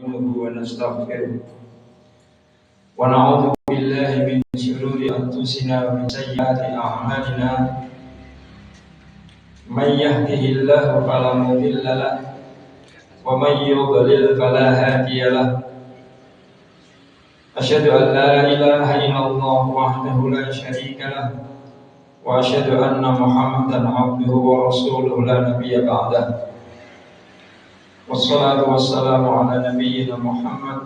ونستغفره ونعوذ بالله من شرور أنفسنا ومن سيئات أعمالنا من يهده الله فلا مضل له ومن يضلل فلا هادي له أشهد أن لا إله إلا الله وحده لا شريك له وأشهد أن محمدا عبده ورسوله لا نبي بعده والصلاة والسلام على نبينا محمد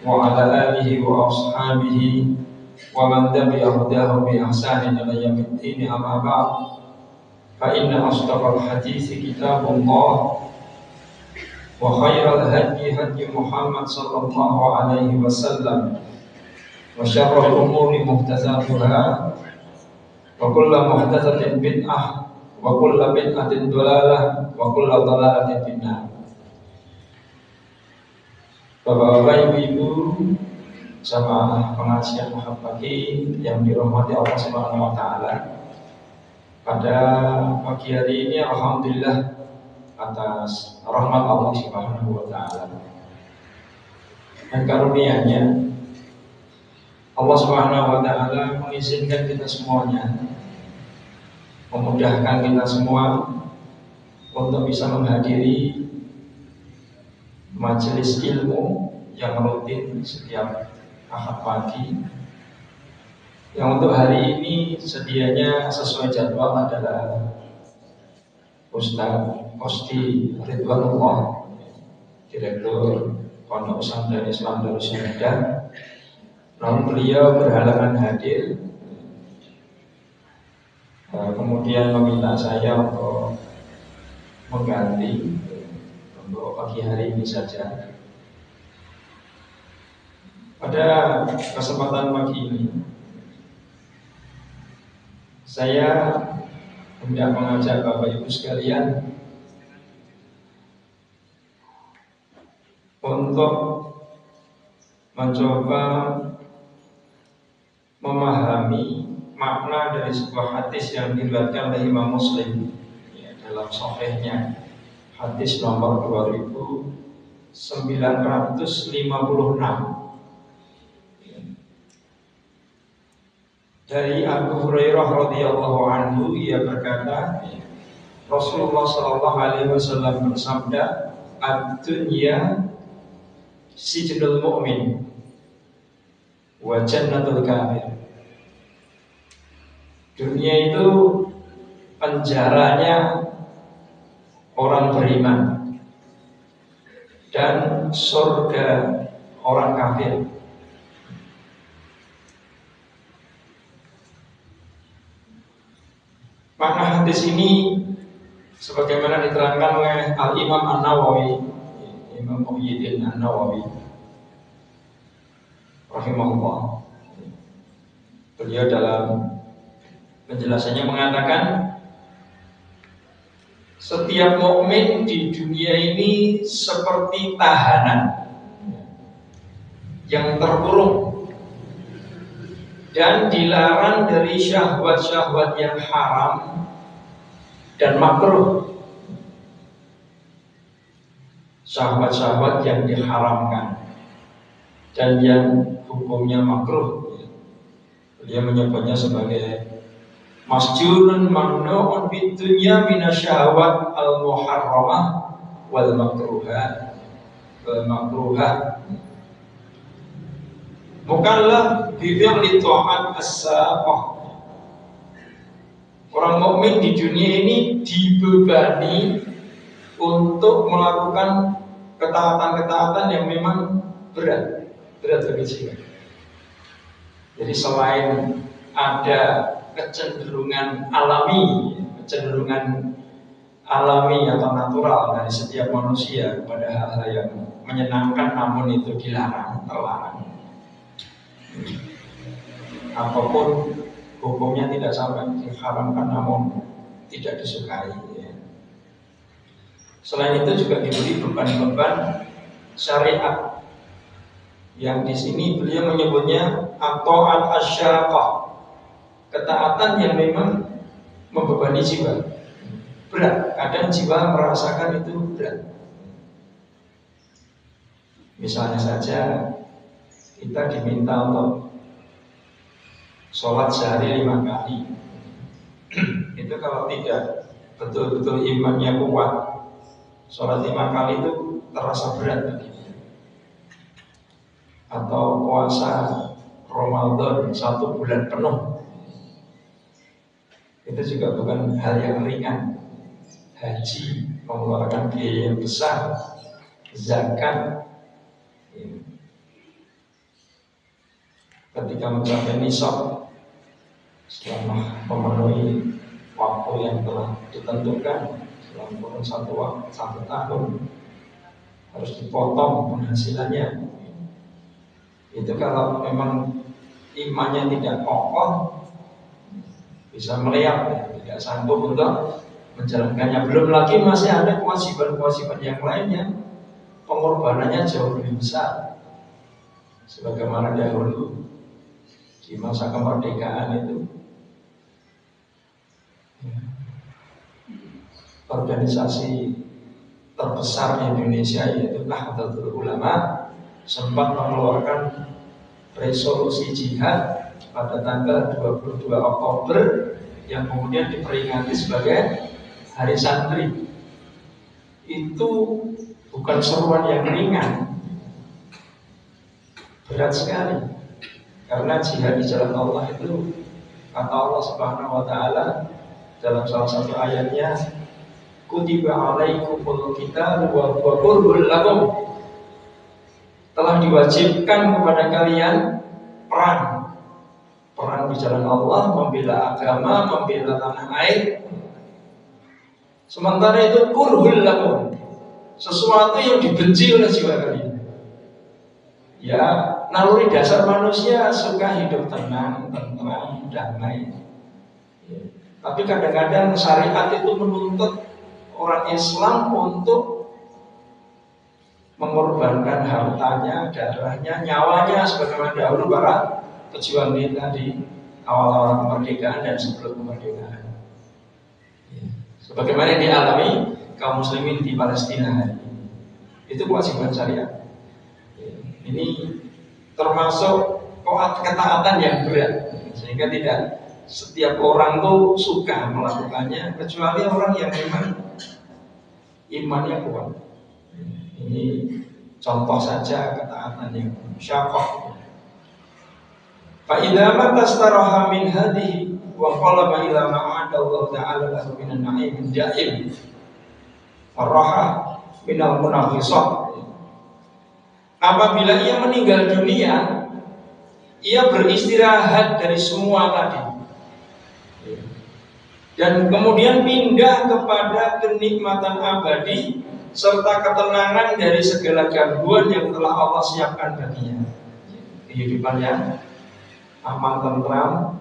وعلى آله وأصحابه ومن تبع هداه بإحسان إلى يوم الدين أما بعد فإن أصدق الحديث كتاب الله وخير الهدي هدي محمد صلى الله عليه وسلم وشر الأمور محدثاتها وكل محدثة بدعة وكل بدعة ضلالة وكل ضلالة في النار. Bapak-bapak, ibu-ibu, jamaah pengajian Ahad pagi yang dirahmati Allah Subhanahu wa taala. Pada pagi hari ini alhamdulillah atas rahmat Allah Subhanahu wa taala dan karunia-Nya Allah Subhanahu wa taala mengizinkan kita semuanya, memudahkan kita semua untuk bisa menghadiri majelis ilmu yang rutin setiap Ahad pagi. Yang untuk hari ini sedianya sesuai jadwal adalah Ustaz Kosti Ridwanullah, Direktur Pondok Pesantren Islam Darus Syahadah. Namun beliau berhalangan hadir, kemudian meminta saya untuk mengganti untuk pagi hari ini saja. Pada kesempatan pagi ini saya hendak mengajak Bapak Ibu sekalian untuk mencoba memahami makna dari sebuah hadis yang diriwayatkan oleh Imam Muslim dalam sahihnya, hadis nomor 2956 dari Abu Hurairah radhiyallahu anhu. Ia berkata, Rasulullah sallallahu alaihi wasallam bersabda, "Ad-dunya sijnul mu'min wa jannatul kafir." Dunia itu penjaranya orang beriman dan surga orang kafir. Makna hadis ini sebagaimana diterangkan oleh Al-Imam An-Nawawi, Imam Muhyiddin An-Nawawi rahimahullah. Beliau dalam penjelasannya mengatakan, setiap mukmin di dunia ini seperti tahanan yang terkurung dan dilarang dari syahwat-syahwat yang haram dan makruh. Syahwat-syahwat yang diharamkan dan yang hukumnya makruh, beliau menyebutnya sebagai masjurun mamnu'un bid dunya minasyahawat al-muharramah wal makruhat wal makruhat mukallaf bi fi'li ta'at as-saqah. Orang mukmin di dunia ini dibebani untuk melakukan ketaatan-ketaatan yang memang berat bagi jiwa. Jadi selain ada kecenderungan alami atau natural dari setiap manusia pada hal-hal yang menyenangkan namun itu terlarang, apapun hukumnya tidak sampai diharamkan namun tidak disukai. Selain itu juga diberi beban-beban syariat yang di sini beliau menyebutnya at-ta'at asy-syaqah, ketaatan yang memang membebani jiwa, berat. Kadang jiwa merasakan itu berat. Misalnya saja kita diminta untuk sholat sehari 5 kali. Itu kalau tidak betul-betul imannya kuat, sholat 5 kali itu terasa berat bagi dia. Atau puasa Ramadan 1 bulan penuh, itu juga bukan hal yang ringan. Haji mengeluarkan biaya yang besar, zakat ketika mencapai nisab selama memenuhi waktu yang telah ditentukan, selama kurun 1 tahun harus dipotong penghasilannya. Itu kalau memang imannya tidak kokoh, bisa meleap, tidak sanggup untuk menjalankannya. Belum lagi masih ada kewajiban-kewajiban yang lainnya, pengorbanannya jauh lebih besar. Sebagaimana dahulu di masa kemerdekaan itu, organisasi terbesar di Indonesia yaitu Nahdlatul Ulama sempat mengeluarkan resolusi jihad pada tanggal 22 Oktober yang kemudian diperingati sebagai Hari Santri. Itu bukan seruan yang ringan, berat sekali. Karena jihad di jalan Allah itu, kata Allah Subhanahu wa taala dalam salah satu ayatnya, kutiba alaikumul qitalu wa huwa kurhul lakum. Telah diwajibkan kepada kalian perang di jalan Allah, membela agama, membela tanah air. Sementara itu kurhul lakum, sesuatu yang dibenci oleh jiwa kalian. Ya, naluri dasar manusia suka hidup tenang, tentram, damai. Tapi kadang-kadang syariat itu menuntut orang Islam untuk mengorbankan hartanya, darahnya, nyawanya sebagaimana dahulu para pejuang kita di awal-awal kemerdekaan dan sebelum kemerdekaan. Sebagaimana yang dialami kaum muslimin di Palestina hari ini. Itu kewajiban syariat. Ini termasuk ketaatan yang berat, sehingga tidak setiap orang tuh suka melakukannya, kecuali orang yang memang imannya kuat. Ini contoh saja ketaatan yang syakoh. Fa idza matastaraha min hadhihi wa qalaba ila ma'ada Allah ta'ala lahu minan na'im ja'im farahah minal munafisat. Apabila ia meninggal dunia, ia beristirahat dari semua tadi, dan kemudian pindah kepada kenikmatan abadi serta ketenangan dari segala gangguan yang telah Allah siapkan baginya. Kehidupan yang aman, tentram,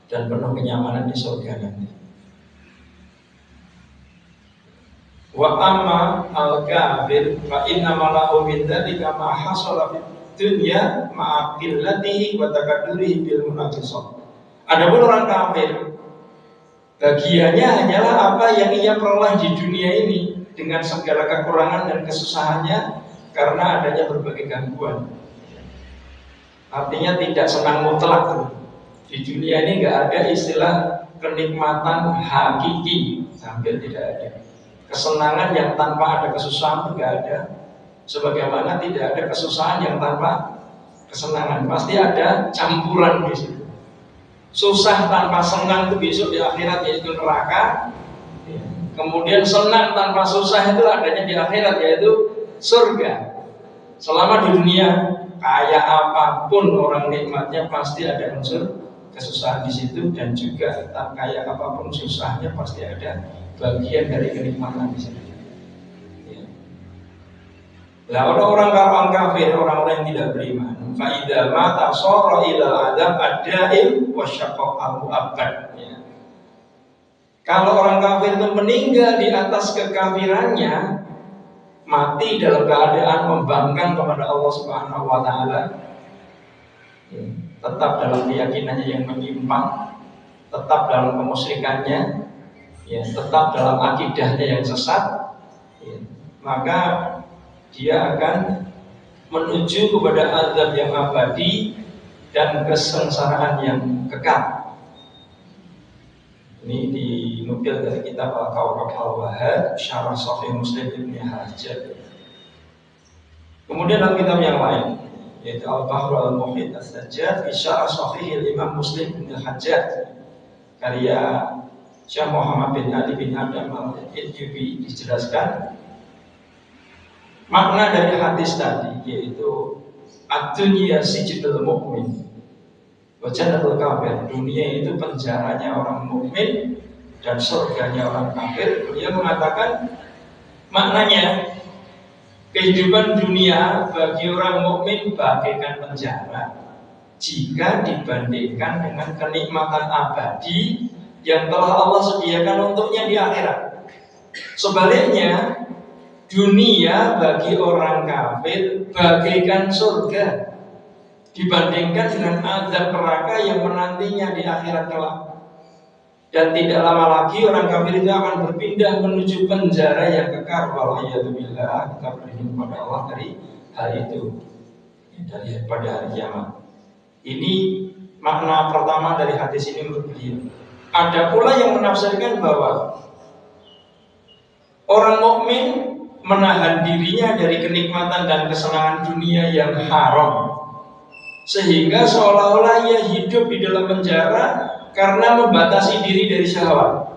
dan penuh kenyamanan di surga nanti. Wa amma al-kafir fa inna ma lahu min dzalika ma hasala fid dunya ma'a qillatihi wa takaddurihi bil munafisat. Adapun orang kafir, bagiannya hanyalah apa yang ia peroleh di dunia ini dengan segala kekurangan dan kesusahannya karena adanya berbagai gangguan. Artinya tidak senang mutlak. Di dunia ini nggak ada istilah kenikmatan hakiki, hampir tidak ada. Kesenangan yang tanpa ada kesusahan tidak ada. Sebagaimana tidak ada kesusahan yang tanpa kesenangan. Pasti ada campuran di situ. Susah tanpa senang itu besok di akhirat yaitu neraka. Kemudian senang tanpa susah itu adanya di akhirat yaitu surga. Selama di dunia kaya apapun orang nikmatnya pasti ada unsur kesusahan di situ, dan juga tak kaya apapun susahnya pasti ada bagian dari kenikmatan di situ. Lah orang-orang kafir, orang-orang yang tidak beriman, fa idza mata sara ila adzab ad-da'im wa syaqa'u abad. Kalau orang kafir itu meninggal di atas kekafirannya, mati dalam keadaan membangkang kepada Allah Subhanahu wa taala, tetap dalam keyakinannya yang menyimpang, tetap dalam kemusyrikannya, tetap dalam akidahnya yang sesat, maka dia akan menuju kepada azab yang abadi dan kesengsaraan yang kekal. Ini dinukil dari kitab Al-Kawkab Al-Wahad Syarah Sahih Muslim Ibnu Hajjaj. Kemudian dalam kitab yang lain, yaitu Al-Bahr Al-Muhit As-Sajjad fi Syarah Sahih Imam Muslim Ibnu Hajjaj, karya Syekh Muhammad bin Ali bin Adam Al-Ijubi, dijelaskan makna dari hadis tadi, yaitu ad-dunya sijnul mu'min wa jannatul kafir. Dunia itu penjaranya orang mukmin dan surganya orang kafir. Dia mengatakan maknanya kehidupan dunia bagi orang mukmin bagaikan penjara jika dibandingkan dengan kenikmatan abadi yang telah Allah sediakan untuknya di akhirat. Sebaliknya, dunia bagi orang kafir bagaikan surga dibandingkan dengan azab neraka yang menantinya di akhirat kelak. Dan tidak lama lagi orang kafir itu akan berpindah menuju penjara yang kekal. Waliyadzubillah, kita berlindung pada Allah dari hal itu, pada hari kiamat. Ini makna pertama dari hadis ini menurut beliau. Ada pula yang menafsirkan bahwa orang mukmin menahan dirinya dari kenikmatan dan kesenangan dunia yang haram, sehingga seolah-olah ia hidup di dalam penjara karena membatasi diri dari syahwat.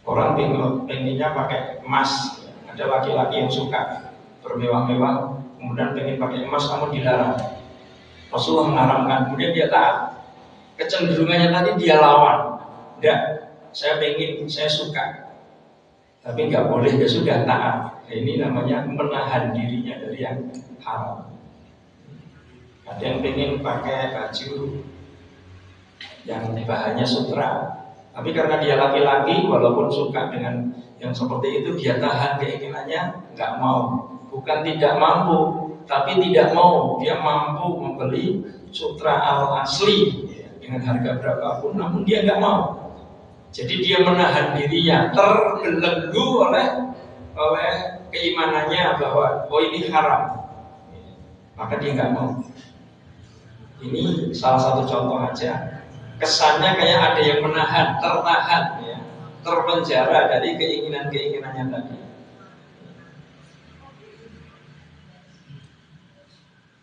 Orang pengennya pakai emas, ada laki-laki yang suka bermewah-mewah, kemudian pengen pakai emas, namun dilarang. Rasulullah mengharamkan, kemudian dia taat. Kecenderungannya tadi dia lawan, enggak, saya pengen, saya suka, tapi nggak boleh, dia sudah taat. Ini namanya menahan dirinya dari yang haram. Ada yang pengen pakai baju yang bahannya sutra, tapi karena dia laki-laki, walaupun suka dengan yang seperti itu, dia tahan keinginannya, nggak mau. Bukan tidak mampu, tapi tidak mau. Dia mampu membeli sutra al-asli dengan harga berapapun, namun dia nggak mau. Jadi dia menahan dirinya, terbelenggu oleh keimanannya bahwa oh ini haram, maka dia nggak mau. Ini salah satu contoh aja. Kesannya kayak ada yang menahan, tertahan, ya, terpenjara dari keinginan-keinginannya tadi.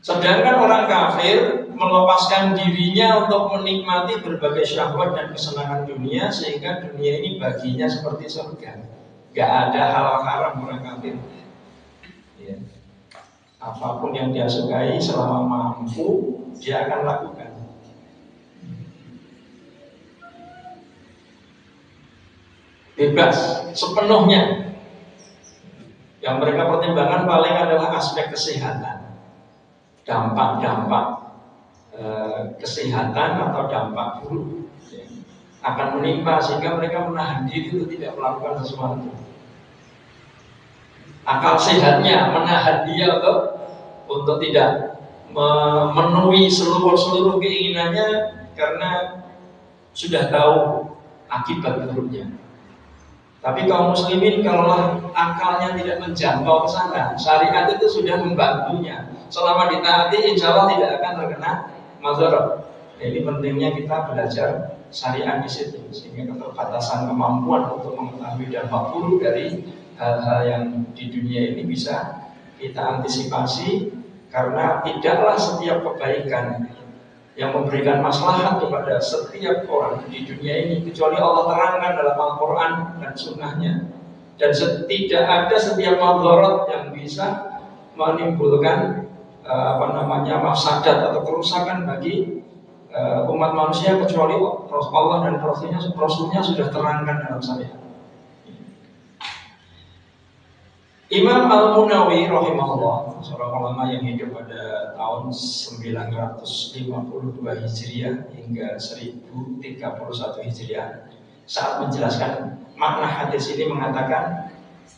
Sedangkan orang kafir melepaskan dirinya untuk menikmati berbagai syahwat dan kesenangan dunia, sehingga dunia ini baginya seperti surga. Gak ada hal haram orang kafir. Ya. Apapun yang dia sukai selama mampu, dia akan lakukan. Bebas sepenuhnya. Yang mereka pertimbangkan paling adalah aspek kesehatan, dampak-dampak kesehatan atau dampak buruk akan menimpa, sehingga mereka menahan diri untuk tidak melakukan sesuatu. Akal sehatnya menahan dia untuk tidak memenuhi seluruh keinginannya karena sudah tahu akibat buruknya. Tapi kaum muslimin kalaulah akalnya tidak menjangkau ke sana, syariat itu sudah membantunya. Selama ditaati, insya Allah tidak akan terkena mazharat. Ini pentingnya kita belajar syariat di situ, sehingga keterbatasan kemampuan untuk mengetahui dampak buruk dari hal-hal yang di dunia ini bisa kita antisipasi, karena tidaklah setiap kebaikan yang memberikan maslahat kepada setiap orang di dunia ini kecuali Allah terangkan dalam Al-Quran dan Sunnahnya, dan tidak ada setiap mazharat yang bisa menimbulkan mafsadat atau kerusakan bagi umat manusia kecuali Allah dan Rasulnya sudah terangkan dalam syariat. Imam Al-Munawi rahimahullah, seorang ulama yang hidup pada tahun 952 Hijriah hingga 1031 Hijriah, saat menjelaskan makna hadis ini mengatakan,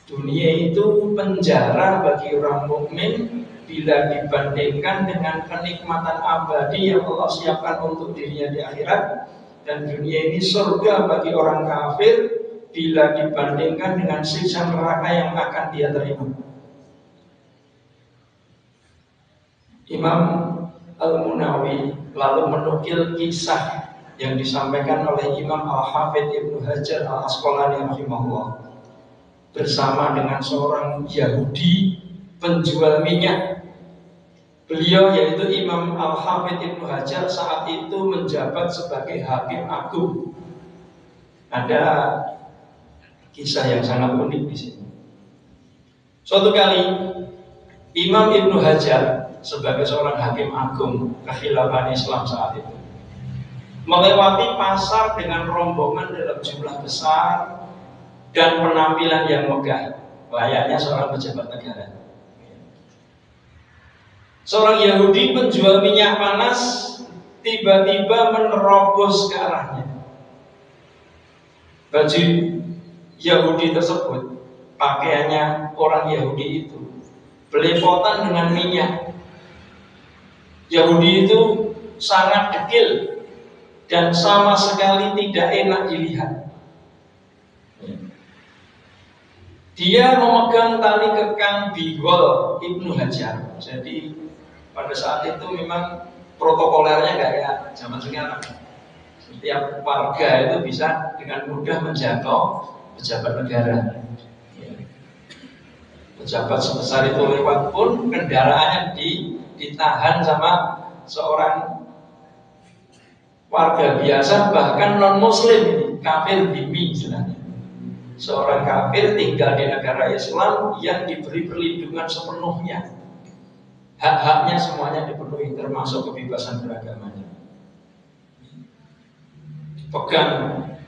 dunia itu penjara bagi orang mukmin bila dibandingkan dengan kenikmatan abadi yang Allah siapkan untuk dirinya di akhirat, dan dunia ini surga bagi orang kafir bila dibandingkan dengan siksa neraka yang akan dia terima. Imam Al-Munawi lalu menukil kisah yang disampaikan oleh Imam Al-Hafidh Ibnu Hajar Al-Asqalani rahimahullah bersama dengan seorang Yahudi penjual minyak. Beliau yaitu Imam Al-Hafidh Ibnu Hajar saat itu menjabat sebagai Hakim Agung. Ada kisah yang sangat unik di sini. Suatu kali Imam Ibnu Hajar sebagai seorang Hakim Agung kekhilafan Islam saat itu melewati pasar dengan rombongan dalam jumlah besar dan penampilan yang megah, layaknya seorang pejabat negara. Seorang Yahudi penjual minyak panas tiba-tiba menerobos ke arahnya. Baju Yahudi tersebut, pakaiannya orang Yahudi itu belepotan dengan minyak. Yahudi itu sangat dekil dan sama sekali tidak enak dilihat. Dia memegang tali kekang bihol Ibnu Hajar. Jadi pada saat itu memang protokolernya kayak zaman sekarang. Setiap warga itu bisa dengan mudah menjangkau pejabat negara. Pejabat sebesar itu lewat pun kendaraannya ditahan sama seorang warga biasa, bahkan non muslim ini, kafir dhimmi istilahnya. Seorang kafir tinggal di negara Islam yang diberi perlindungan sepenuhnya. Hak-haknya semuanya dipenuhi, termasuk kebebasan beragamanya. Pegang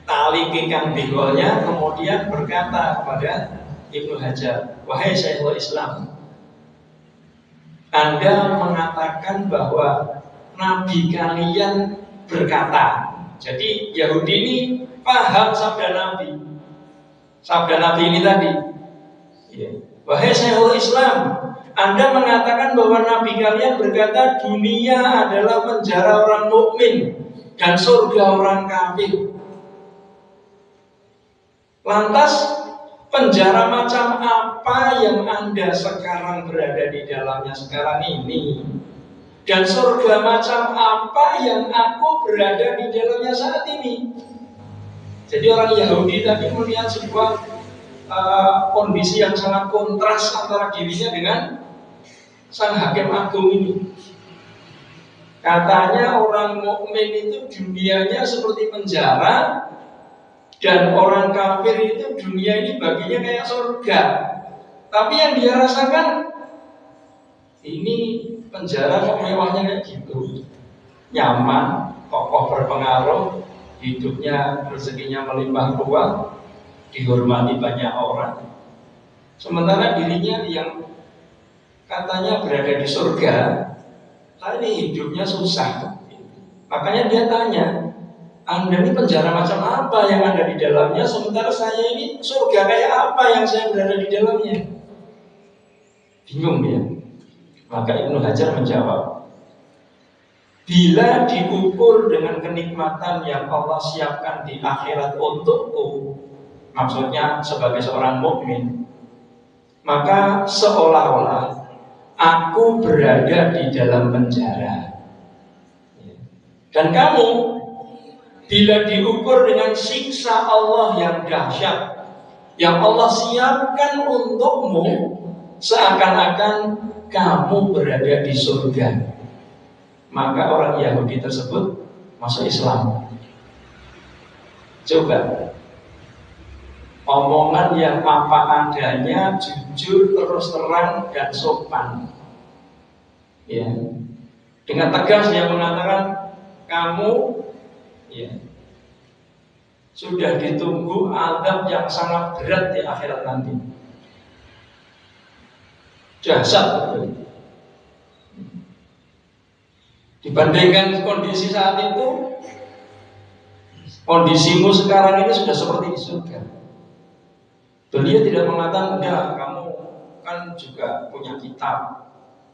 tali kekang biholnya, kemudian berkata kepada Ibnu Hajar, "Wahai Syekhul Islam, Anda mengatakan bahwa Nabi kalian berkata." Jadi Yahudi ini paham sabda Nabi. Sabda Nabi ini tadi, "Wahai Syekhul Islam, Anda mengatakan bahwa Nabi kalian berkata dunia adalah penjara orang mukmin dan surga orang kafir. Lantas penjara macam apa yang Anda sekarang berada di dalamnya sekarang ini? Dan surga macam apa yang aku berada di dalamnya saat ini?" Jadi orang Yahudi tadi melihat sebuah kondisi yang sangat kontras antara dirinya dengan sang Hakim Agung ini. Katanya orang mukmin itu dunianya seperti penjara, dan orang kafir itu dunia ini baginya kayak surga. Tapi yang dia rasakan ini penjara kok mewahnya kayak gitu, nyaman, tokoh berpengaruh, hidupnya rezekinya melimpah ruah, dihormati banyak orang. Sementara dirinya yang katanya berada di surga, tapi hidupnya susah. Makanya dia tanya, "Anda ini penjara macam apa yang ada di dalamnya, sementara saya ini surga kayak apa yang saya berada di dalamnya?" Bingung dia. Maka Ibnu Hajar menjawab, "Bila diukur dengan kenikmatan yang Allah siapkan di akhirat untukku," maksudnya sebagai seorang mukmin, "maka seolah-olah aku berada di dalam penjara. Dan kamu, bila diukur dengan siksa Allah yang dahsyat, yang Allah siapkan untukmu, seakan-akan kamu berada di surga." Maka orang Yahudi tersebut masuk Islam. Coba, omongan yang apa adanya, jujur, terus terang, dan sopan. Ya, dengan tegas dia mengatakan, "Kamu, sudah ditunggu azab yang sangat berat di akhirat nanti." Dahsyat betul. Dibandingkan kondisi saat itu, kondisimu sekarang ini sudah seperti di surga. Beliau tidak mengatakan, "Enggak, kamu kan juga punya kitab,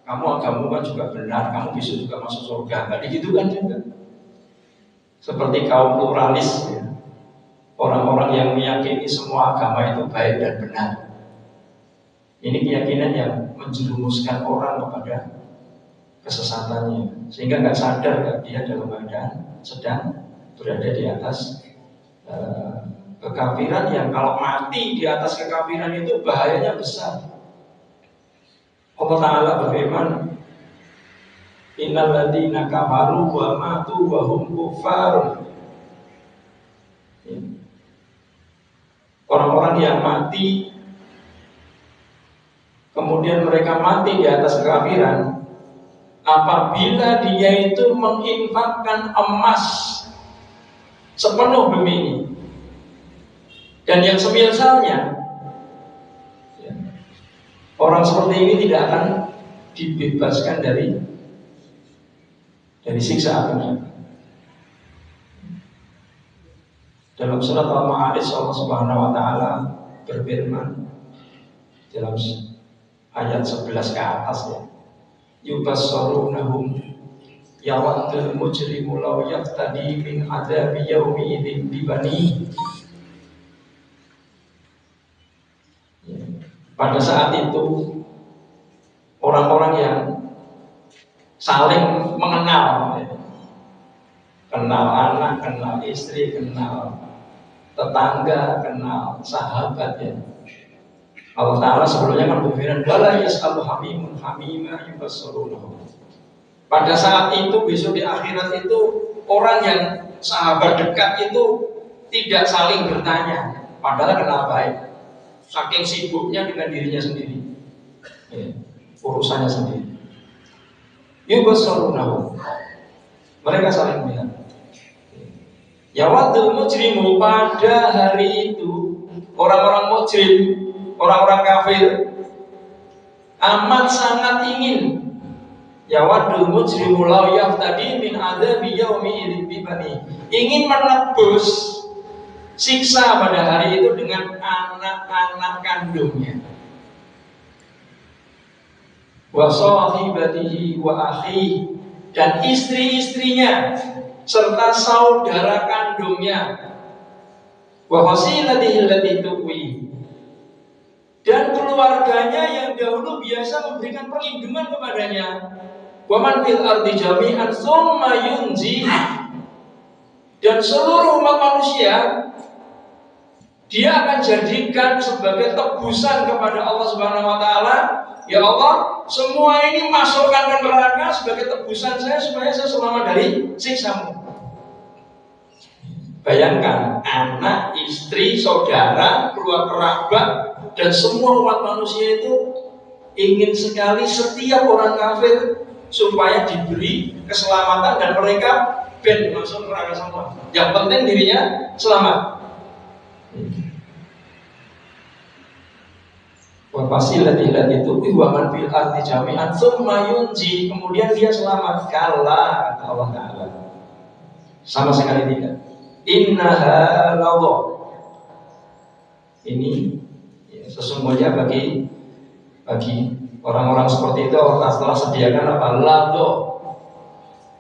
kamu agamamu kan juga benar, kamu bisa juga masuk surga." Enggak begitu kan juga. Seperti kaum pluralis, ya. Orang-orang yang meyakini semua agama itu baik dan benar. Ini keyakinan yang menjerumuskan orang kepada kesesatannya, sehingga nggak sadar kalau dia dalam keadaan sedang berada di atas kekafiran yang kalau mati di atas kekafiran itu bahayanya besar. Allah Ta'ala berfirman, innal ladzina kafaru wa matu wa hum kuffar. Orang-orang yang mati kemudian mereka mati di atas kekafiran, apabila dia itu menginfakkan emas sepenuh bumi ini dan yang semisalnya, orang seperti ini tidak akan dibebaskan dari siksa api. Dalam surat Al-Ma'arij Allah Subhanahu wa taala berfirman dalam ayat 11 ke atas, ya. Yubassarunahum yawaddul mujrimu law yaftadi min adzabi yaumi idzin bibani. Pada saat itu orang-orang yang saling mengenal, kenal anak, kenal istri, kenal tetangga, kenal sahabat, ya. Allah Ta'ala sebelumnya kan berfirman, wala yas'alu hamimun hamima yubassarunahum. Pada saat itu, besok di akhirat itu, orang yang sahabat dekat itu tidak saling bertanya, padahal kenal baik, saking sibuknya dengan dirinya sendiri, ya, urusannya sendiri. Yubassarunahum, mereka saling bilang, yawaddul mujrimu, pada hari itu orang-orang mujrim, orang-orang kafir amat sangat ingin, yawaddul mujrimu law yaftadi min adzabi yaumi idzin bibani, ingin menebus siksa pada hari itu dengan anak-anak kandungnya, wa sahibatihi wa akhihi, dan istri-istrinya serta saudara kandungnya, wa fasilatihi allati tuwi, dan keluarganya yang dahulu biasa memberikan perlindungan kepadanya, wa man fil ardi jami'an tsumma yunji, dan seluruh umat manusia dia akan jadikan sebagai tebusan kepada Allah Subhanahu wa taala. Ya Allah, semua ini masukkan ke neraka sebagai tebusan saya supaya saya selamat dari siksamu. Bayangkan, anak, istri, saudara, keluarga kerabat, dan semua umat manusia itu ingin sekali setiap orang kafir supaya diberi keselamatan dan mereka ben masuk neraka semua. Yang penting dirinya selamat. Wafasilatil lati tuqi wa man fil ardi jami'an tsumma yunji, kemudian dia selamat. Kala, kata Allah Ta'ala, sama sekali tidak. Innaha ladha, ini ya, sesungguhnya bagi orang-orang seperti itu Allah telah sediakan apa? Ladha.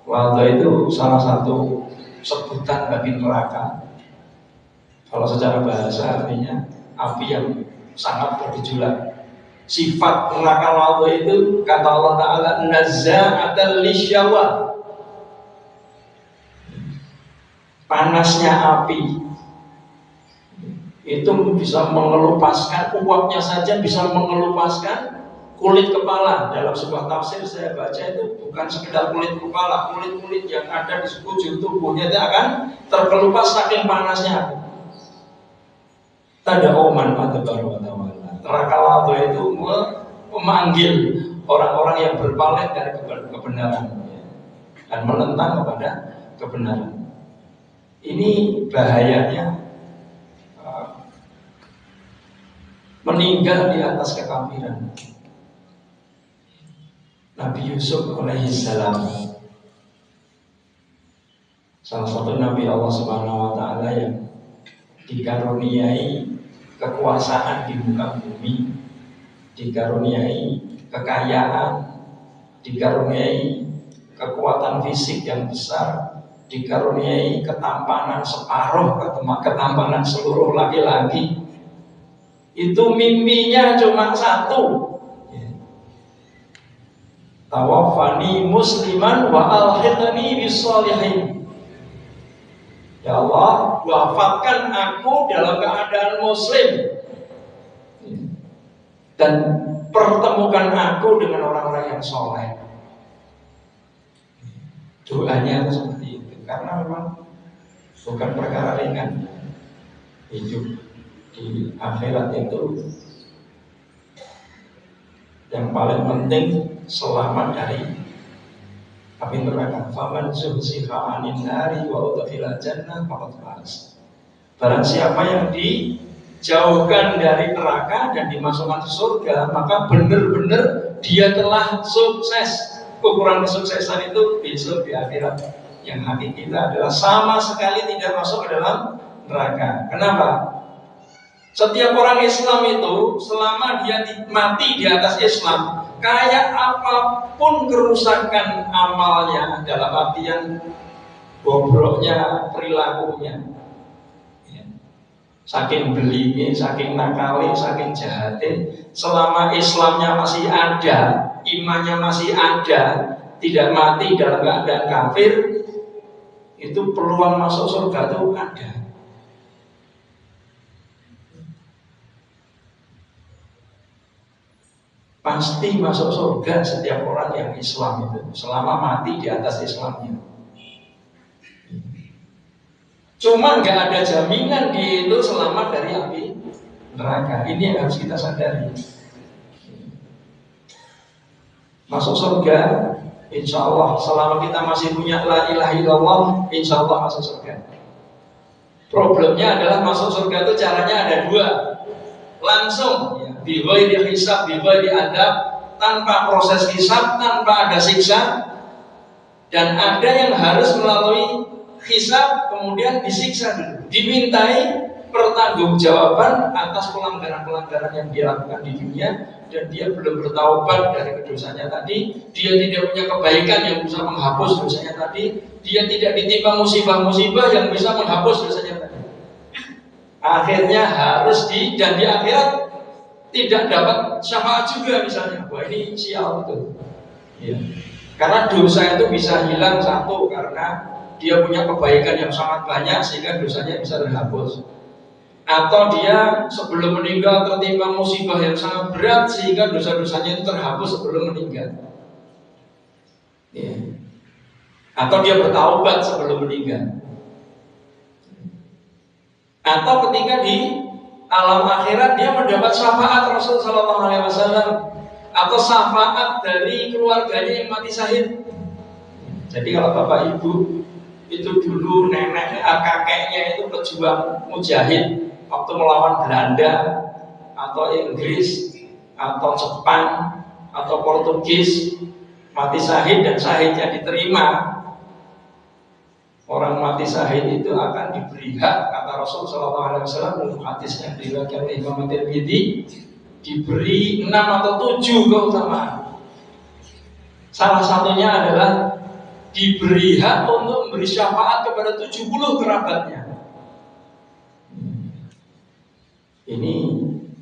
Ladha itu salah satu sebutan bagi neraka. Kalau secara bahasa artinya api yang sangat bergejolak. Sifat neraka ladha itu kata Allah Ta'ala nazza'atal lisyawa, panasnya api itu bisa mengelupaskan, uapnya saja bisa mengelupaskan kulit kepala. Dalam sebuah tafsir saya baca itu bukan sekedar kulit kepala, kulit-kulit yang ada di sekujur tubuhnya itu akan terkelupas saking panasnya. Tada'uman adbar wa tawalla. Neraka ladha itu memanggil orang-orang yang berpaling dari kebenaran dan menentang kepada kebenaran. Ini bahayanya meninggal di atas kekafiran. Nabi Yusuf alaihi salam, salah satu Nabi Allah Subhanahu wa taala yang dikaruniai kekuasaan di muka bumi, dikaruniai kekayaan, dikaruniai kekuatan fisik yang besar, dikaruniai ketampanan separuh ketampanan seluruh laki-laki. Itu mimpinya cuma satu, tawaffani musliman wa alhiqni bis-shalihin. Ya Allah, wafatkan aku dalam keadaan muslim dan pertemukan aku dengan orang-orang yang soleh. Doanya itu seperti itu, karena memang bukan perkara ringan. Hidup di akhirat itu yang paling penting selamat dari api neraka. Faman zuhziha 'anil nari wa udkhilal jannah faqad faz. Barang siapa yang dijauhkan dari neraka dan dimasukkan ke surga, maka benar-benar dia telah sukses. Ukuran kesuksesan itu besok di akhirat yang hakiki adalah sama sekali tidak masuk ke dalam neraka. Kenapa? Setiap orang Islam itu selama dia mati di atas Islam, kayak apapun kerusakan amalnya, dalam artian bobroknya perilakunya, saking belingnya, saking nakalnya, saking jahatnya, selama Islamnya masih ada, imannya masih ada, tidak mati dalam keadaan kafir, itu peluang masuk surga itu ada. Pasti masuk surga setiap orang yang Islam itu, selama mati di atas Islamnya. Cuma nggak ada jaminan dia itu selamat dari api neraka. Ini yang harus kita sadari. Masuk surga, insya Allah selama kita masih punya la ilaha illallah, insya Allah masuk surga. Problemnya adalah masuk surga itu caranya ada dua. Langsung ya, bighairi hisab, bighairi adab, tanpa proses hisab, tanpa ada siksa. Dan ada yang harus melalui hisab kemudian disiksa dulu, dimintai pertanggungjawaban atas pelanggaran-pelanggaran yang dia lakukan di dunia, dan dia belum bertaubat dari dosanya tadi, dia tidak punya kebaikan yang bisa menghapus dosanya tadi, dia tidak ditimpa musibah-musibah yang bisa menghapus dosanya tadi. Akhirnya harus dan di akhirat tidak dapat syafaat juga misalnya. Wah, ini sial betul ya. Karena dosa itu bisa hilang satu karena dia punya kebaikan yang sangat banyak sehingga dosanya bisa terhapus, atau dia sebelum meninggal tertimpa musibah yang sangat berat sehingga dosa-dosanya itu terhapus sebelum meninggal ya. Atau dia bertaubat sebelum meninggal, atau ketika di alam akhirat dia mendapat syafaat Rasul Sallallahu Alaihi Wasallam atau syafaat dari keluarganya yang mati syahid. Jadi kalau bapak ibu itu dulu nenek kakeknya itu pejuang mujahid waktu melawan Belanda atau Inggris atau Jepang atau Portugis, mati syahid dan syahidnya diterima, orang mati syahid itu akan diberi hak, kata Rasul Sallallahu Alaihi Wasallam dalam hadisnya diriwayatkan oleh Imam Tirmidzi, diberi 6 atau 7 keutamaan. Salah satunya adalah diberi hak untuk memberi syafaat kepada 70 kerabatnya. Ini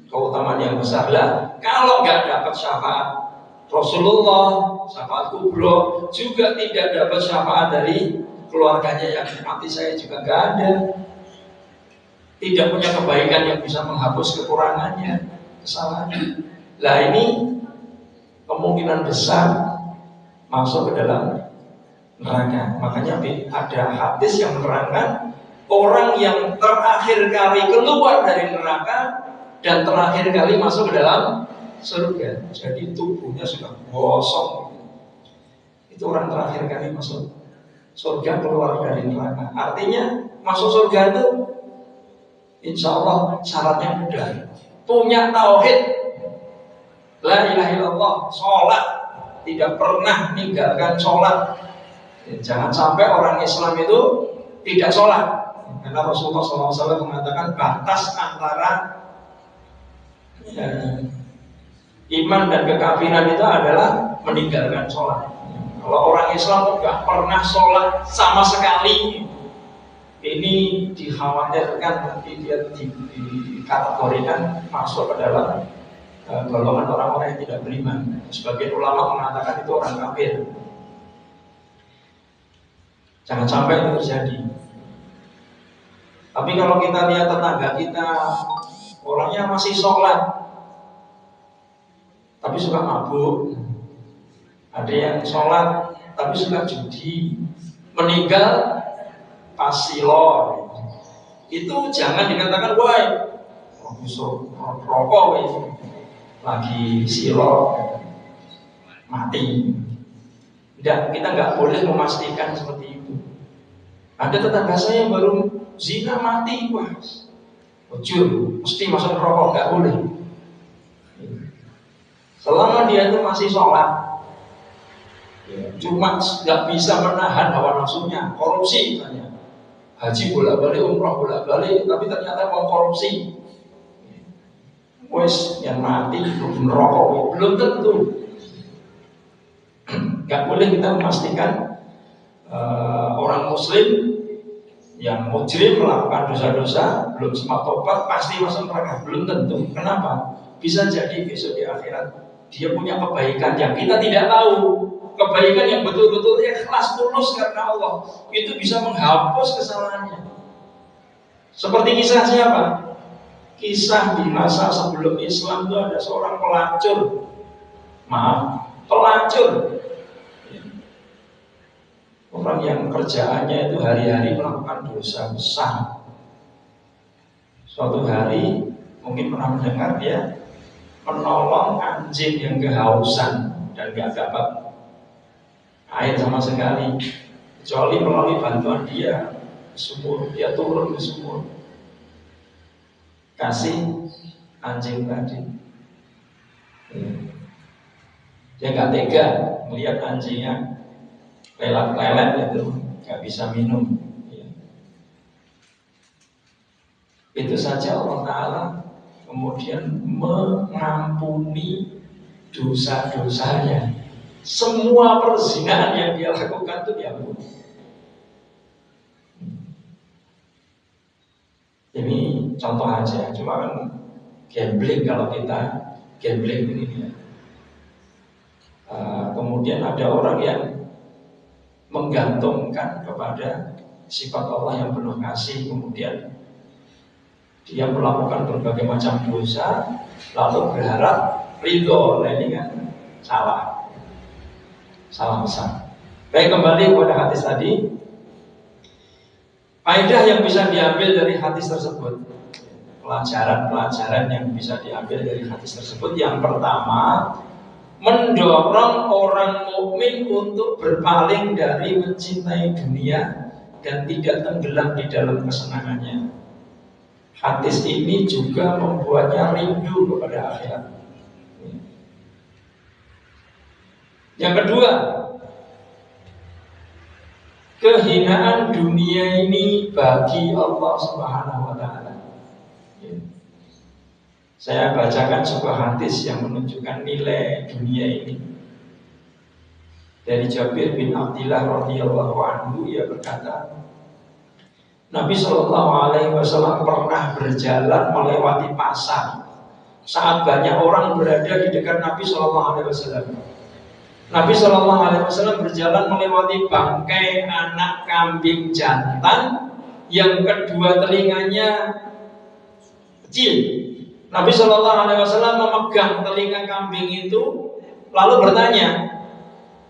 keutamaan yang besar lah. Kalau nggak dapat syafaat Rasulullah, syafaat kubro, juga tidak dapat syafaat dari keluarganya yang mati saya juga nggak ada. Tidak punya kebaikan yang bisa menghapus kekurangannya, kesalahannya. Lah ini kemungkinan besar masuk ke dalam neraka. Makanya ada hadis yang menerangkan orang yang terakhir kali keluar dari neraka dan terakhir kali masuk ke dalam surga, jadi tubuhnya sudah gosong, itu orang terakhir kali masuk surga keluar dari neraka. Artinya masuk surga itu insya Allah syaratnya mudah. Punya tauhid, la ilaha illallah, sholat, tidak pernah meninggalkan sholat. Jangan sampai orang Islam itu tidak sholat, karena Rasulullah SAW mengatakan batas antara iman dan kekafiran itu adalah meninggalkan sholat. Kalau orang Islam tidak pernah sholat sama sekali, ini dikhawatirkan nanti dia dikategorikan masuk ke dalam golongan orang-orang yang tidak beriman. Sebagian ulama mengatakan itu orang kafir. Jangan sampai itu terjadi. Tapi kalau kita lihat tetangga kita, orangnya masih sholat, tapi suka mabuk. Ada yang sholat, tapi suka judi, meninggal pasilo. Itu jangan dikatakan, wah, rokok itu lagi silo mati. Tidak, kita nggak boleh memastikan seperti itu. Ada tetangga saya yang baru zina mati, wah, ujur, mesti masuk rokok, nggak boleh. Selama dia itu masih sholat, cuma nggak bisa menahan hawa nafsunya, korupsi misalnya, haji bolak-balik, umroh bolak-balik, tapi ternyata mau korupsi, wes yang mati belum merokok, belum tentu. Nggak boleh kita memastikan orang muslim yang mujrim melakukan dosa-dosa belum sempat tobat pasti masuk neraka, belum tentu. Kenapa? Bisa jadi besok di akhirat dia punya kebaikan yang kita tidak tahu, kebaikan yang betul-betul ikhlas tulus karena Allah, itu bisa menghapus kesalahannya. Seperti kisah siapa? Kisah di masa sebelum Islam itu ada seorang pelacur, pelacur, orang yang kerjaannya itu hari-hari melakukan dosa besar. Suatu hari mungkin pernah mendengar dia menolong anjing yang kehausan dan gak dapat air sama sekali, kecuali melalui bantuan dia sumur. Dia turun ke sumur, kasih anjing tadi. Dia gak tega melihat anjingnya lelet itu, gak bisa minum. Itu saja Allah Ta'ala kemudian mengampuni dosa-dosanya. Semua perzinahan yang dia lakukan itu diampuni. Ini contoh aja, cuma kan gambling, kalau kita gambling ini ya. Kemudian ada orang yang menggantungkan kepada sifat Allah yang penuh kasih, kemudian dia melakukan berbagai macam dosa lalu berharap ridho. Nah, ini kan salah besar. Baik, kembali kepada hadis tadi. Faedah yang bisa diambil dari hadis tersebut, pelajaran-pelajaran yang bisa diambil dari hadis tersebut. Yang pertama, mendorong orang mukmin untuk berpaling dari mencintai dunia dan tidak tenggelam di dalam kesenangannya. Hadis ini juga membuatnya rindu kepada akhirat. Yang kedua, kehinaan dunia ini bagi Allah Subhanahu wa Ta'ala. Saya bacakan sebuah hadis yang menunjukkan nilai dunia ini. Dari Jabir bin Abdillah radhiyallahu anhu, ia berkata, Nabi Shallallahu Alaihi Wasallam pernah berjalan melewati pasar saat banyak orang berada di dekat Nabi Shallallahu Alaihi Wasallam. Nabi Shallallahu Alaihi Wasallam berjalan melewati bangkai anak kambing jantan yang kedua telinganya kecil. Nabi Shallallahu Alaihi Wasallam memegang telinga kambing itu lalu bertanya,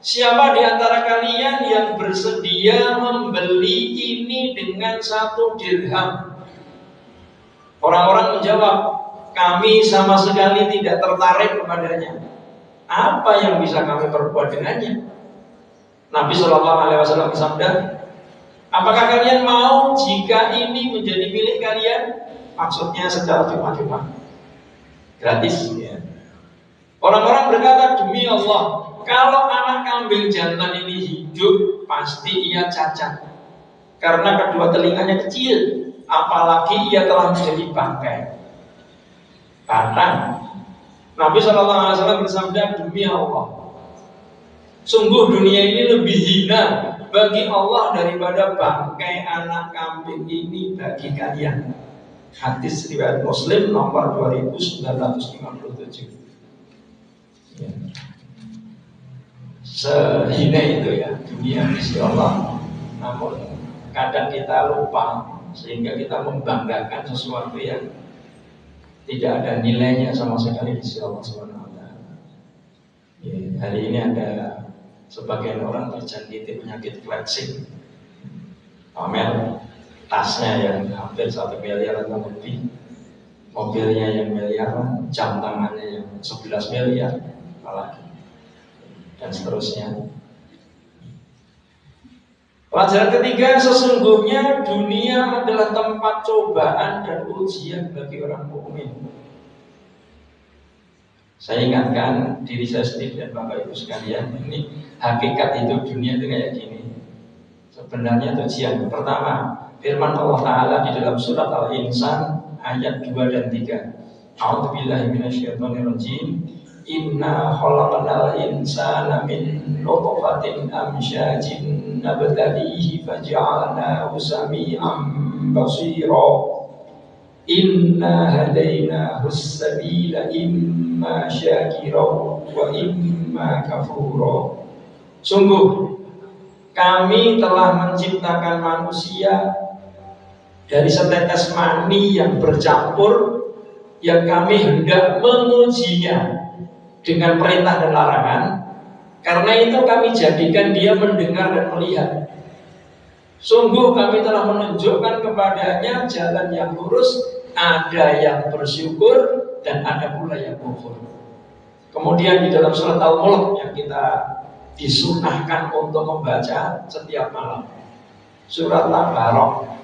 siapa di antara kalian yang bersedia membeli ini dengan 1 dirham? Orang-orang menjawab, kami sama sekali tidak tertarik kepadanya. Apa yang bisa kami perbuat dengannya? Nabi Shallallahu Alaihi Wasallam bersabda, apakah kalian mau jika ini menjadi milik kalian? Maksudnya secara cuma-cuma, gratis ya. Orang-orang berkata, demi Allah, kalau anak kambing jantan ini hidup, pasti ia cacat, karena kedua telinganya kecil, apalagi ia telah menjadi bangkai. Karena Nabi SAW bersabda, demi Allah, sungguh dunia ini lebih hina bagi Allah daripada bangkai anak kambing ini bagi kalian. Hadis riwayat Muslim nomor 2957. Ya. Sehina itu ya dunia misi Allah, namun kadang kita lupa sehingga kita membanggakan sesuatu yang tidak ada nilainya sama sekali di sisi Allah Subhanahu wa taala. Ya, hari ini ada sebagian orang terjangkiti penyakit flexing, pamer tasnya yang hampir 1 miliar atau lebih, mobilnya yang miliaran, jam tangannya yang 11 miliar, apalagi, dan seterusnya. Pelajaran ketiga, sesungguhnya dunia adalah tempat cobaan dan ujian bagi orang mukmin. Saya ingatkan diri saya sendiri dan Bapak Ibu sekalian, ini hakikat hidup dunia itu kayak gini. Sebenarnya ujian. Pertama, firman Allah Ta'ala di dalam surat Al-Insan ayat 2 dan 3. A'udzubillahi minasyaitonirrajim. Inna khalaqnal insana min nutfatin amsyajin nabtalihi faja'alnahu sami'an basira. Inna hadainahu as-sabila imma syakira wa imma kafura. Sungguh kami telah menciptakan manusia dari setetes mani yang bercampur, yang kami hendak mengujinya dengan perintah dan larangan. Karena itu kami jadikan dia mendengar dan melihat. Sungguh kami telah menunjukkan kepadanya jalan yang lurus, ada yang bersyukur dan ada pula yang kufur. Kemudian di dalam surat Al-Mulk yang kita disunahkan untuk membaca setiap malam, surat Al-Baqarah,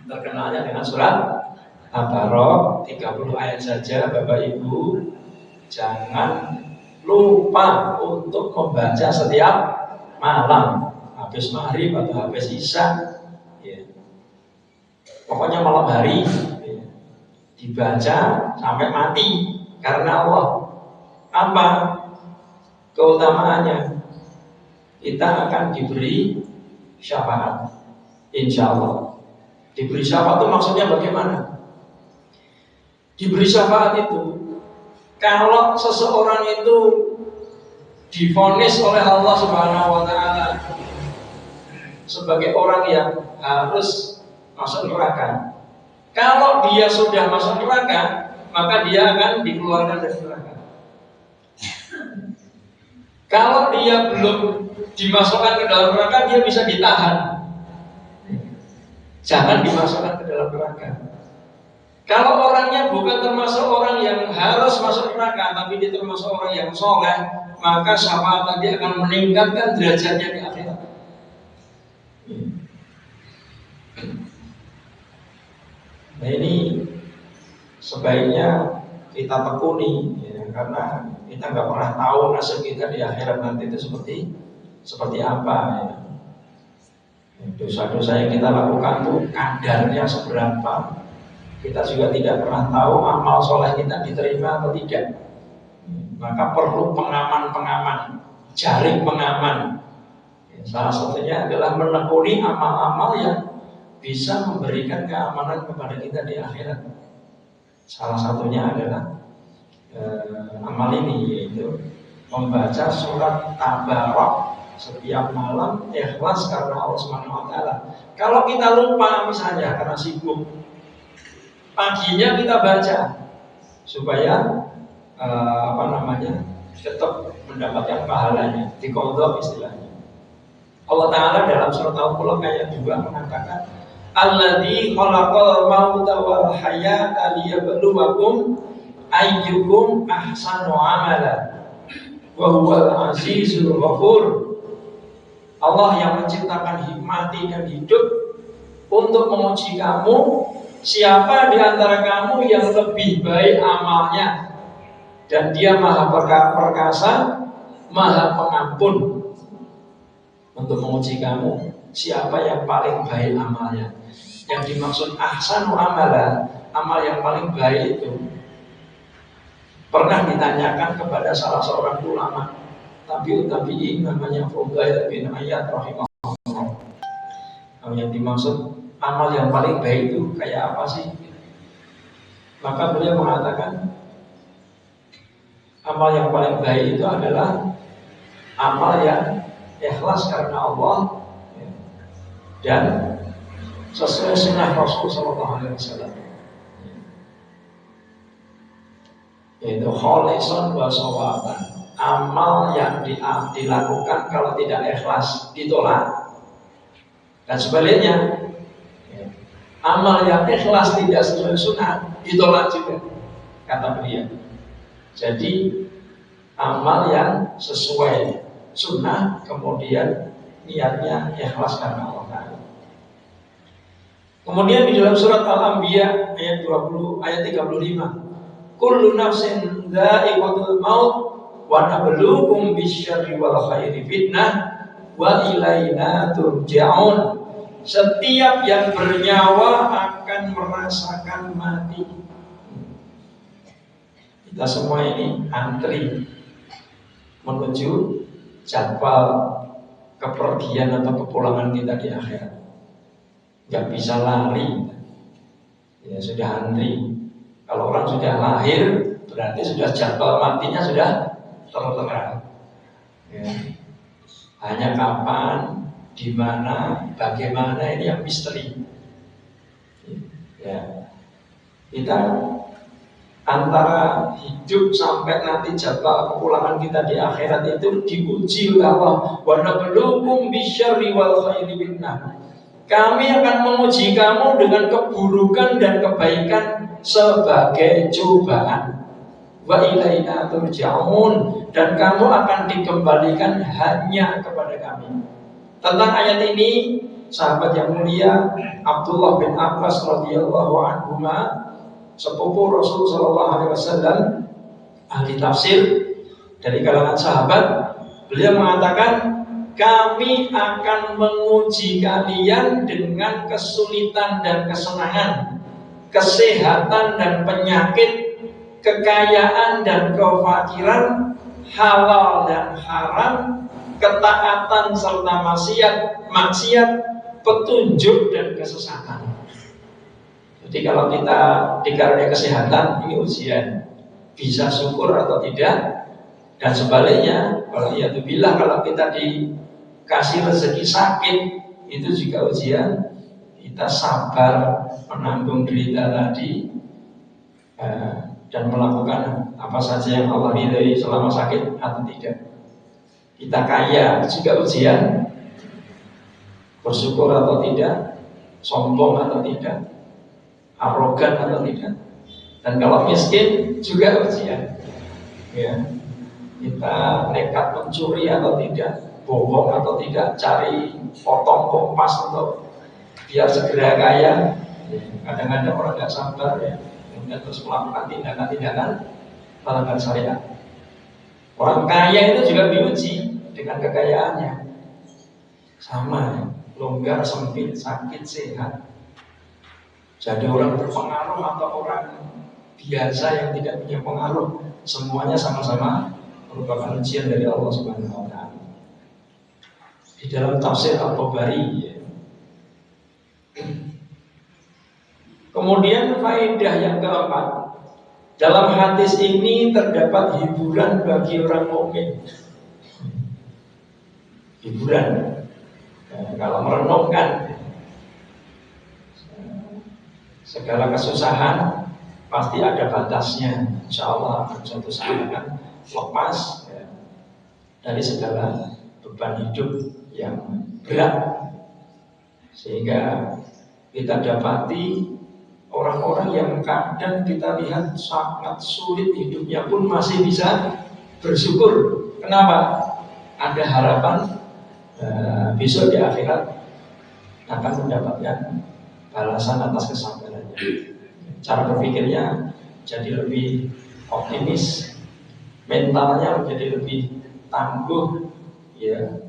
terkenalnya dengan surat Al-Baqarah, 30 ayat saja. Bapak Ibu jangan lupa untuk membaca setiap malam, habis maghrib atau habis isya, ya. Pokoknya malam hari, ya, dibaca sampai mati. Karena Allah, apa keutamaannya? Kita akan diberi syafaat, insya Allah. Diberi syafaat itu maksudnya bagaimana? Diberi syafaat itu, kalau seseorang itu divonis oleh Allah Subhanahu wa taala sebagai orang yang harus masuk neraka. Kalau dia sudah masuk neraka, maka dia akan dikeluarkan dari neraka. Kalau dia belum dimasukkan ke dalam neraka, dia bisa ditahan. Jangan dimasukkan ke dalam neraka. Kalau orangnya bukan termasuk orang yang harus masuk neraka, tapi dia termasuk orang yang soleh, maka syafaat tadi akan meningkatkan derajatnya di akhirat. Nah ini sebaiknya kita tekuni, ya, karena kita nggak pernah tahu nasib kita di akhirat nanti itu seperti apa. Ya. Dosa-dosa yang kita lakukan tuh kadarnya seberapa, kita juga tidak pernah tahu amal soleh kita diterima atau tidak. Maka perlu pengaman-pengaman, jaring pengaman. Salah satunya adalah menekuni amal-amal yang bisa memberikan keamanan kepada kita di akhirat. Salah satunya adalah amal ini, yaitu membaca surat Tabarak setiap malam ikhlas karena Allah Subhanahu wa taala. Kalau kita lupa misalnya karena sibuk, paginya kita baca supaya tetap mendapatkan pahalanya, diqadha istilahnya. Allah Ta'ala dalam surat Al-Mulk ayat 2 mengatakan, Alladzi khalaqal mauta wal hayata liyabluwakum ayyukum ahsanu amala wa huwal azizul ghafur. Allah yang menciptakan mati dan hidup untuk menguji kamu, siapa di antara kamu yang lebih baik amalnya, dan Dia Maha Perkasa, Maha Pengampun. Untuk menguji kamu, siapa yang paling baik amalnya. Yang dimaksud ahsanu amala, amal yang paling baik itu pernah ditanyakan kepada salah seorang ulama tabi'in namanya Fudail bin Iyad rahimahullah. Yang dimaksud amal yang paling baik itu kayak apa sih? Maka beliau mengatakan, Amal yang paling baik itu adalah amal yang ikhlas karena Allah dan sesuai sunnah Rasul Sallallahu Alaihi Wasallam. Yaitu kholisun wa shawaban. Amal yang dilakukan kalau tidak ikhlas ditolak. Dan sebaliknya, amal yang ikhlas tidak sesuai sunnah ditolak juga, kata beliau. Jadi amal yang sesuai sunnah kemudian niatnya ikhlas karena Allah. Kemudian di dalam surat Al-Anbiya ayat 20 ayat 35, kullu nafsin dha'iqatul maut wa nabluukum bisyarri wal khairi fitnah wa ilaina turja'un. Setiap yang bernyawa akan merasakan mati. Kita semua ini antri menuju jadwal kepergian atau kepulangan kita di akhirat. Gak bisa lari. Ya sudah antri. Kalau orang sudah lahir, berarti sudah jadwal matinya sudah tertera. Ya. Hanya kapan, di mana, bagaimana ini yang misteri. Ya. Kita antara hidup sampai nanti jadwal kepulangan kita di akhirat itu diuji oleh Allah. Wa nabluukum bisyarri wal khairi fitnah. Kami akan menguji kamu dengan keburukan dan kebaikan sebagai cobaan. Wa ilaina turja'un, dan kamu akan dikembalikan hanya kepada kami. Tentang ayat ini, sahabat yang mulia Abdullah bin Abbas radhiyallahu anhuma, sepupu Rasul sallallahu alaihi wasallam, ahli tafsir dari kalangan sahabat, beliau mengatakan, kami akan menguji kalian dengan kesulitan dan kesenangan, kesehatan dan penyakit, kekayaan dan kefakiran, halal dan haram, ketaatan serta maksiat, petunjuk dan kesesatan. Jadi kalau kita dikarunia kesehatan, ini ujian, bisa syukur atau tidak. Dan sebaliknya, kalau kita dikasih rezeki sakit, itu juga ujian. Kita sabar menanggung derita tadi dan melakukan apa saja yang Allah ridhai selama sakit atau tidak. Kita kaya juga ujian, bersyukur atau tidak, sombong atau tidak, arogan atau tidak. Dan kalau miskin juga ujian. Ya. Kita nekat mencuri atau tidak, bohong atau tidak, cari potong kompas untuk biar segera kaya. Kadang-kadang orang nggak sabar ya, kemudian terus melakukan tindakan-tindakan melanggar syariat. Orang kaya itu juga diuji dengan kekayaannya, sama, longgar, sempit, sakit, sehat. Jadi orang berpengaruh atau orang biasa yang tidak punya pengaruh, semuanya sama-sama merupakan ujian dari Allah Subhanahu wa Ta'ala. Di dalam tafsir At-Tabari, kemudian faedah yang keempat, dalam hadis ini terdapat hiburan bagi orang mukmin. Hiburan, kalau merenungkan segala kesusahan pasti ada batasnya. Insya Allah akan suatu saat akan lepas dari segala beban hidup yang berat, sehingga kita dapati orang-orang yang kadang kita lihat sangat sulit hidupnya pun masih bisa bersyukur. Kenapa? Ada harapan besok di akhirat akan mendapatkan balasan atas kesabarannya. Cara berpikirnya jadi lebih optimis, mentalnya menjadi lebih tangguh, ya,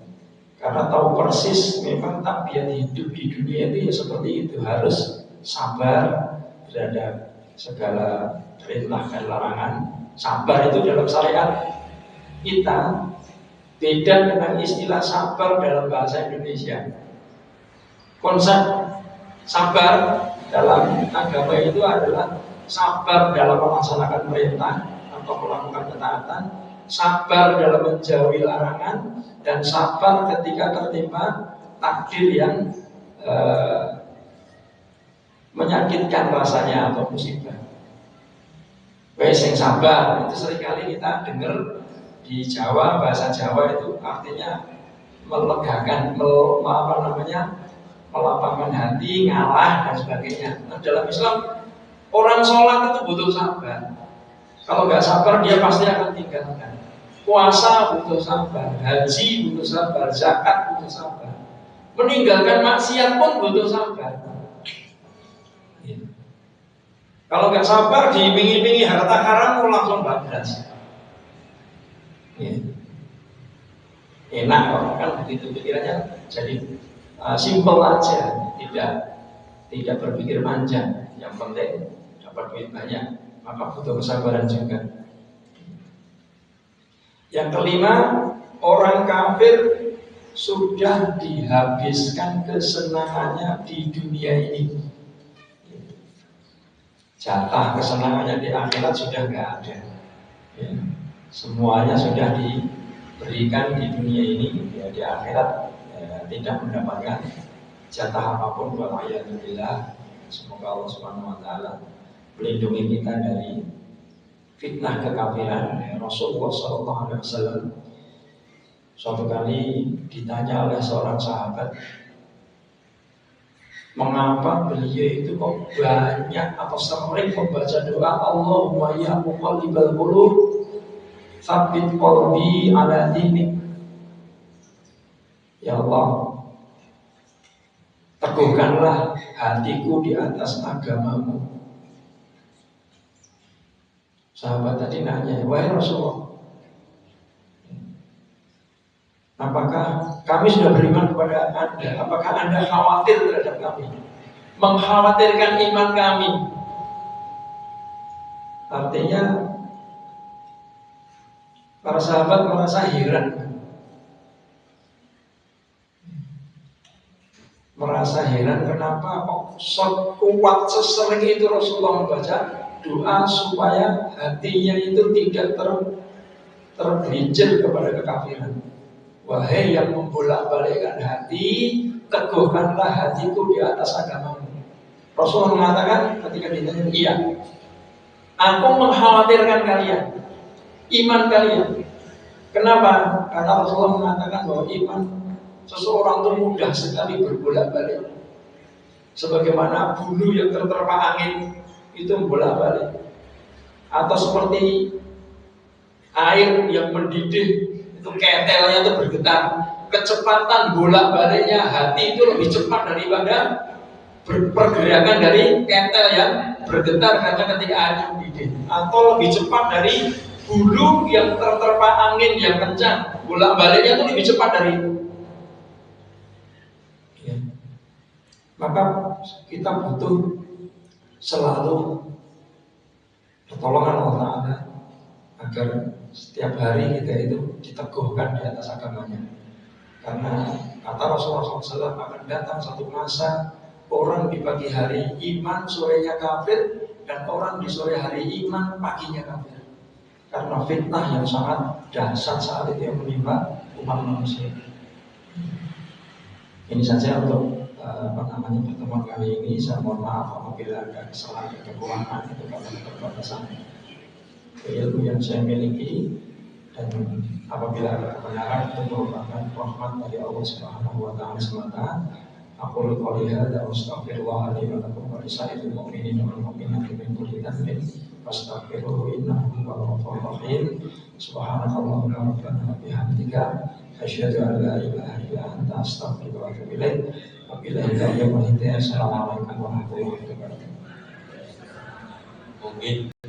karena tahu persis memang tabiat hidup di dunia itu ya seperti itu, harus sabar terhadap segala perintah dan larangan. Sabar itu dalam syariat kita beda dengan istilah sabar dalam bahasa Indonesia. Konsep sabar dalam agama itu adalah sabar dalam melaksanakan perintah, atau melakukan ketaatan, sabar dalam menjauhi larangan, dan sabar ketika tertimpa takdir yang menyakitkan rasanya atau musibah. Wes yang sabar itu seringkali kita dengar di Jawa, bahasa Jawa itu artinya melegakan, melapangkan hati, ngalah dan sebagainya. Nah, dalam Islam orang sholat itu butuh sabar. Kalau nggak sabar dia pasti akan tinggalkan. Puasa butuh sabar, haji butuh sabar, zakat butuh sabar. Meninggalkan maksiat pun butuh sabar. Kalau nggak sabar diiming-imingi harta haram langsung bablas. Enak kok kan begitu pikirannya, jadi simpel aja, tidak berpikir manja. Yang penting dapat duit banyak, maka butuh kesabaran juga. Yang kelima, orang kafir sudah dihabiskan kesenangannya di dunia ini. Jatah kesenangannya di akhirat sudah nggak ada. Ya. Semuanya sudah diberikan di dunia ini, ya, di akhirat tidak mendapatkan jatah apapun. Walhamdulillah. Semoga Allah Subhanahu Wa Taala melindungi kita dari fitnah kekafiran. Rasulullah SAW suatu kali ditanya oleh seorang sahabat, mengapa beliau itu kok banyak atau sering membaca doa Allahumma ya muqallibal qulub tsabbit qalbi ala dinik. Ya Allah, teguhkanlah hatiku di atas agamamu. Sahabat tadi nanya, wahai Rasulullah, apakah kami sudah beriman kepada Anda? Apakah Anda khawatir terhadap kami? Mengkhawatirkan iman kami. Artinya para sahabat merasa heran. Merasa heran kenapa kok kuat sesering itu Rasulullah membaca doa supaya hatinya itu tidak tergelincir kepada kekafiran. Wahai yang membolak-balikkan hati, teguhkanlah hatiku di atas agamamu. Rasulullah mengatakan ketika ditanya, iya, aku mengkhawatirkan kalian, iman kalian. Kenapa? Karena Rasulullah mengatakan bahwa iman seseorang itu mudah sekali berbolak-balik. Sebagaimana bulu yang terterpa angin itu bolak-balik. Atau seperti air yang mendidih, itu ketelnya itu bergetar. Kecepatan bolak-baliknya hati itu lebih cepat daripada pergerakan dari ketel yang bergetar karena ketika airnya mendidih. Atau lebih cepat dari bulu yang terterpa angin yang kencang, bolak-baliknya itu lebih cepat dari itu. Ya. Maka kita butuh selalu pertolongan Allah Ta'ala agar setiap hari kita itu diteguhkan di atas agamanya. Karena kata Rasulullah SAW akan datang satu masa orang di pagi hari iman, sorenya kafir, dan orang di sore hari iman, paginya kafir. Karena fitnah yang sangat dahsyat saat itu yang menimpa umat manusia. Ini saja untuk pertemuan kali ini. Saya mohon maaf apabila ada kesalahan dan kekurangan itu karena keterbatasan ilmu yang saya miliki, dan apabila ada kebenaran itu merupakan rahmat dari Allah Subhanahu Wa Taala semata. Aku qouli hadza wa astaghfirullah li wa lakum wa lisa'iril mu'minina wal mu'minati min kulli dhanbin fastaghfiruhu innahu huwal ghafurur rahim. Subhanakallahumma rabbana wa bihamdika asyhadu an la ilaha illa anta astaghfiruka wa atubu ilaik. Wabillahi taufiq wal hidayah. Assalamualaikum warahmatullahi wabarakatuh. Mungkin